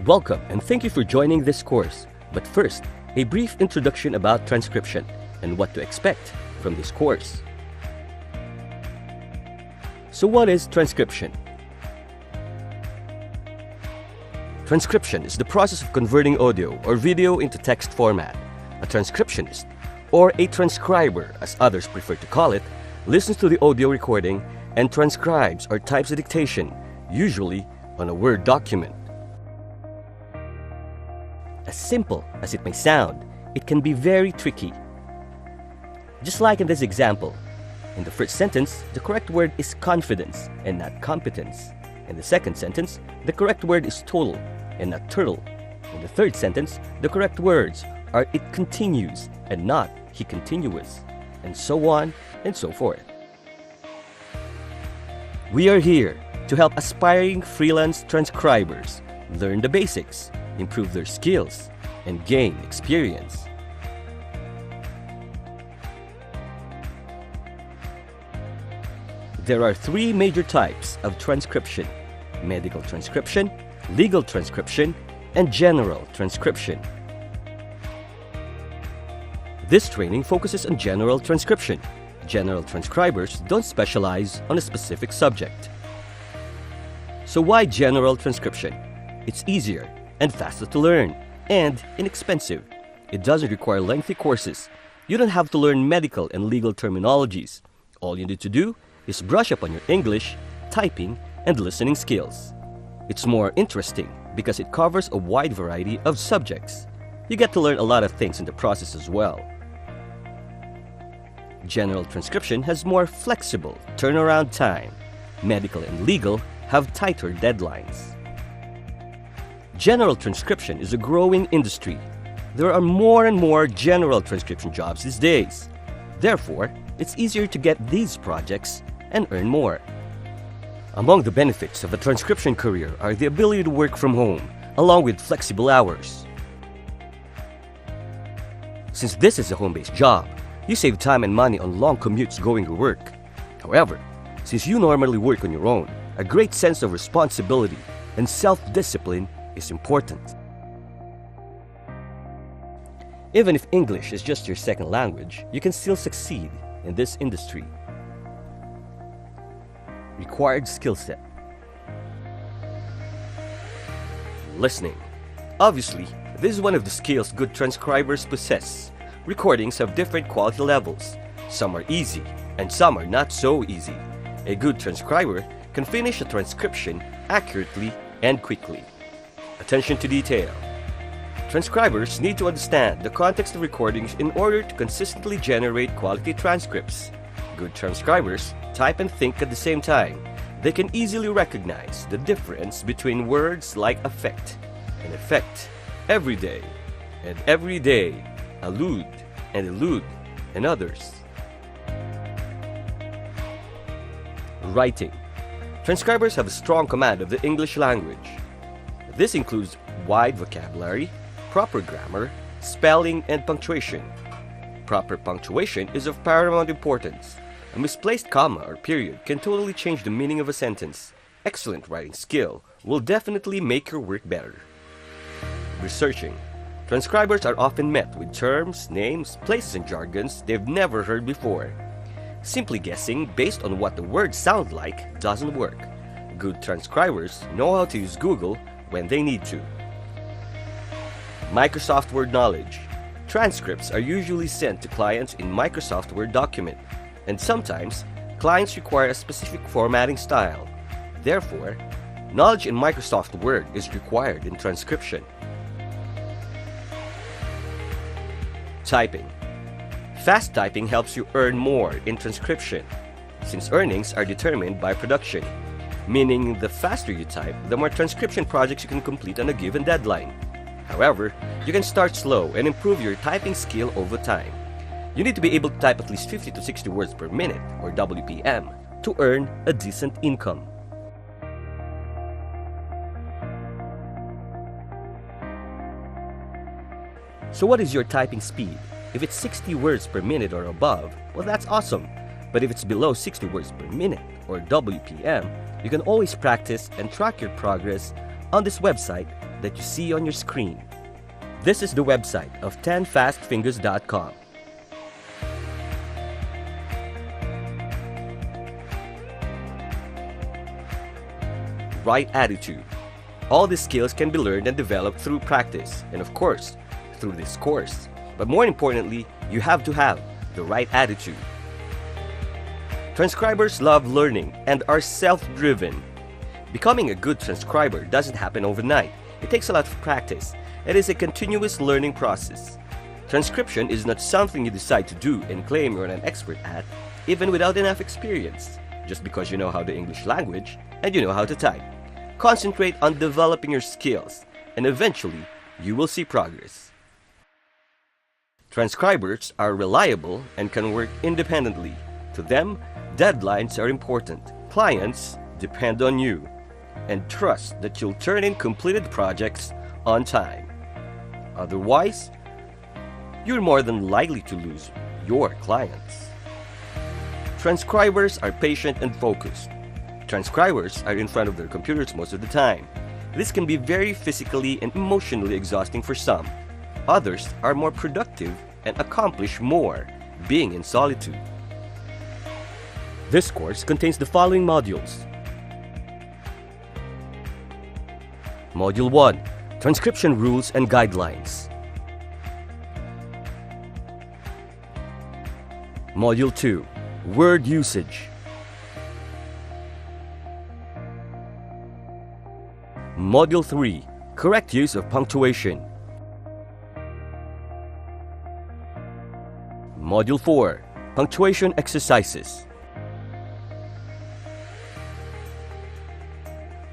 Welcome and thank you for joining this course. But first, a brief introduction about transcription and what to expect from this course. So what is transcription? Transcription is the process of converting audio or video into text format. A transcriptionist, or a transcriber as others prefer to call it, listens to the audio recording and transcribes or types a dictation, usually on a Word document. As simple as it may sound, it can be very tricky. Just like in this example, in the first sentence, the correct word is confidence and not competence. In the second sentence, the correct word is total and not turtle. In the third sentence, the correct words are it continues and not he continuous, and so on and so forth. We are here to help aspiring freelance transcribers learn the basics, improve their skills, and gain experience. There are three major types of transcription: medical transcription, legal transcription, and general transcription. This training focuses on general transcription. General transcribers don't specialize on a specific subject. So why general transcription? It's easier and faster to learn, and inexpensive. It doesn't require lengthy courses. You don't have to learn medical and legal terminologies. All you need to do is brush up on your English, typing, and listening skills. It's more interesting because it covers a wide variety of subjects. You get to learn a lot of things in the process as well. General transcription has more flexible turnaround time. Medical and legal have tighter deadlines. General transcription is a growing industry. There are more and more general transcription jobs these days. Therefore, it's easier to get these projects and earn more. Among the benefits of a transcription career are the ability to work from home, along with flexible hours. Since this is a home-based job, you save time and money on long commutes going to work. However, since you normally work on your own, a great sense of responsibility and self-discipline is important. Even if English is just your second language, you can still succeed in this industry. Required skill set: listening. Obviously, this is one of the skills good transcribers possess. Recordings have different quality levels. Some are easy and some are not so easy. A good transcriber can finish a transcription accurately and quickly. Attention to detail. Transcribers need to understand the context of recordings in order to consistently generate quality transcripts. Good transcribers type and think at the same time. They can easily recognize the difference between words like affect and effect, everyday and everyday, allude and elude, and others. Writing. Transcribers have a strong command of the English language. This includes wide vocabulary, proper grammar, spelling, and punctuation. Proper punctuation is of paramount importance. A misplaced comma or period can totally change the meaning of a sentence. Excellent writing skill will definitely make your work better. Researching. Transcribers are often met with terms, names, places, and jargons they've never heard before. Simply guessing based on what the words sound like doesn't work. Good transcribers know how to use Google when they need to. Microsoft Word knowledge. Transcripts are usually sent to clients in Microsoft Word document, and sometimes clients require a specific formatting style. Therefore, knowledge in Microsoft Word is required in transcription. Typing. Fast typing helps you earn more in transcription, since earnings are determined by production, meaning the faster you type, the more transcription projects you can complete on a given deadline. However, you can start slow and improve your typing skill over time. You need to be able to type at least 50 to 60 words per minute, or WPM, to earn a decent income. So what is your typing speed? If it's 60 words per minute or above, well, that's awesome. But if it's below 60 words per minute, or WPM, you can always practice and track your progress on this website that you see on your screen. This is the website of 10fastfingers.com. Right attitude. All these skills can be learned and developed through practice, and of course, through this course. But more importantly, you have to have the right attitude. Transcribers love learning and are self-driven. Becoming a good transcriber doesn't happen overnight. It takes a lot of practice. It is a continuous learning process. Transcription is not something you decide to do and claim you're an expert at, even without enough experience, just because you know how the English language and you know how to type. Concentrate on developing your skills, and eventually, you will see progress. Transcribers are reliable and can work independently. To them, deadlines are important. Clients depend on you, and trust that you'll turn in completed projects on time. Otherwise, you're more than likely to lose your clients. Transcribers are patient and focused. Transcribers are in front of their computers most of the time. This can be very physically and emotionally exhausting for some. Others are more productive and accomplish more being in solitude. This course contains the following modules. Module 1. Transcription Rules and Guidelines. Module 2. Word Usage. Module 3. Correct Use of Punctuation. Module 4. Punctuation Exercises.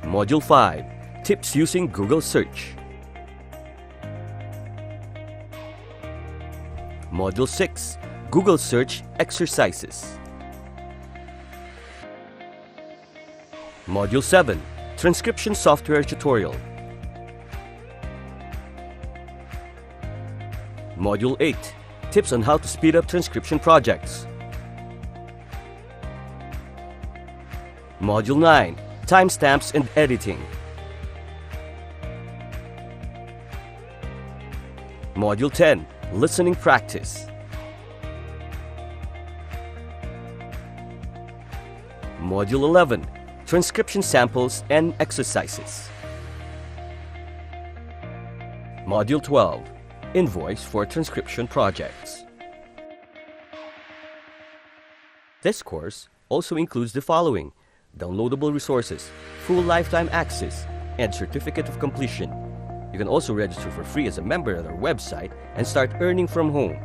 Module 5. Tips using Google Search. Module 6. Google Search Exercises. Module 7. Transcription Software Tutorial. Module 8. Tips on how to speed up transcription projects. Module 9. Timestamps and editing. Module 10. Listening practice. Module 11. Transcription samples and exercises. Module 12. Invoice for transcription projects. This course also includes the following: downloadable resources, full lifetime access, and certificate of completion. You can also register for free as a member at our website and start earning from home.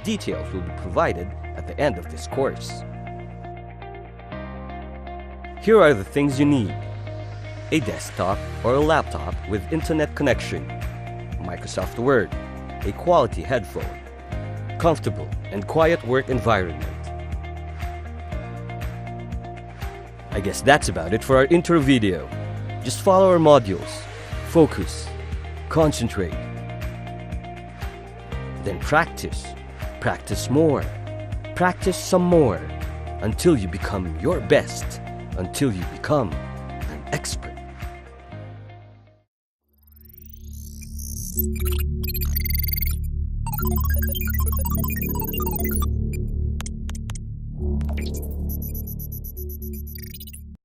Details will be provided at the end of this course. Here are the things you need: a desktop or a laptop with internet connection, Microsoft Word, a quality headphone, comfortable and quiet work environment. I guess that's about it for our intro video. Just follow our modules, focus, concentrate, then practice, practice more, practice some more, until you become your best, until you become an expert.